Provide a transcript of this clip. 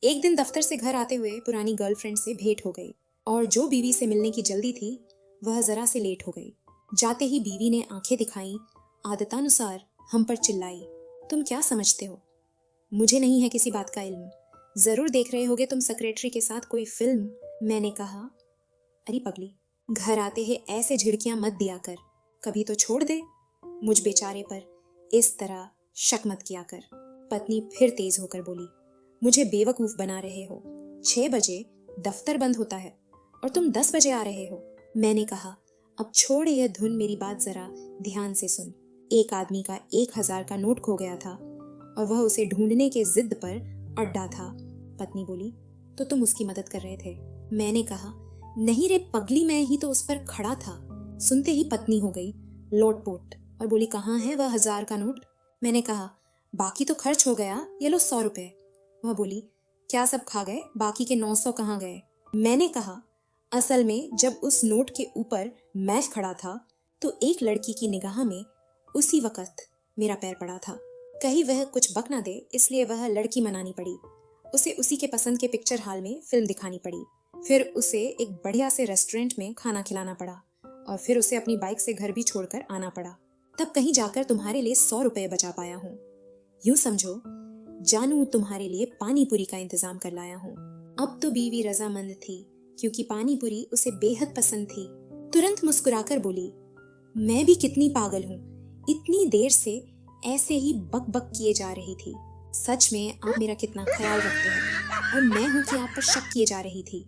एक दिन दफ्तर से घर आते हुए पुरानी गर्लफ्रेंड से भेंट हो गई और जो बीवी से मिलने की जल्दी थी वह जरा से लेट हो गई। जाते ही बीवी ने आंखें दिखाई, आदतानुसार हम पर चिल्लाई, तुम क्या समझते हो? मुझे नहीं है किसी बात का इल्म। जरूर देख रहे होगे तुम सेक्रेटरी के साथ कोई फिल्म। मैंने कहा, अरे पगली, घर आते ही ऐसे झिड़कियां मत दिया कर, कभी तो छोड़ दे। मुझ बेचारे पर इस तरह शक मत किया कर। पत्नी फिर तेज होकर बोली, मुझे बेवकूफ बना रहे हो। 6 बजे दफ्तर बंद होता है और तुम 10 बजे आ रहे हो। मैंने कहा, अब छोड़ यह धुन, मेरी बात जरा ध्यान से सुन। एक आदमी का 1000 का नोट खो गया था और वह उसे ढूंढने के जिद पर अड्डा था। पत्नी बोली, तो तुम उसकी मदद कर रहे थे? मैंने कहा, नहीं रे पगली, मैं ही तो उस पर खड़ा था। सुनते ही पत्नी हो गई लोटपोट और बोली, कहाँ है वह 1000 का नोट? मैंने कहा, बाकी तो खर्च हो गया, ये लो 100 रुपए। वह बोली, क्या सब खा गए? बाकी के 900 कहाँ गए? मैंने कहा, असल में जब उस नोट के ऊपर मैं खड़ा था तो एक लड़की की निगाह में उसी वक्त मेरा पैर पड़ा था। कहीं वह कुछ बक ना दे, इसलिए वह लड़की मनानी पड़ी। उसे उसी के पसंद के पिक्चर हॉल में फिल्म दिखानी पड़ी। फिर उसे एक बढ़िया से रेस्टोरेंट में खाना खिलाना पड़ा और फिर उसे अपनी बाइक से घर भी छोड़कर आना पड़ा। तब कहीं जाकर तुम्हारे लिए 100 रुपए बचा पाया हूँ। यूं समझो जानू तुम्हारे लिए पानी पूरी का इंतजाम कर लाया हूँ। अब तो बीवी रजामंद थी क्योंकि पानी पूरी उसे बेहद पसंद थी। तुरंत मुस्कुराकर बोली, मैं भी कितनी पागल हूँ, इतनी देर से ऐसे ही बक बक किए जा रही थी। सच में आप मेरा कितना ख्याल रखते हैं और मैं हूँ कि आप पर शक किए जा रही थी।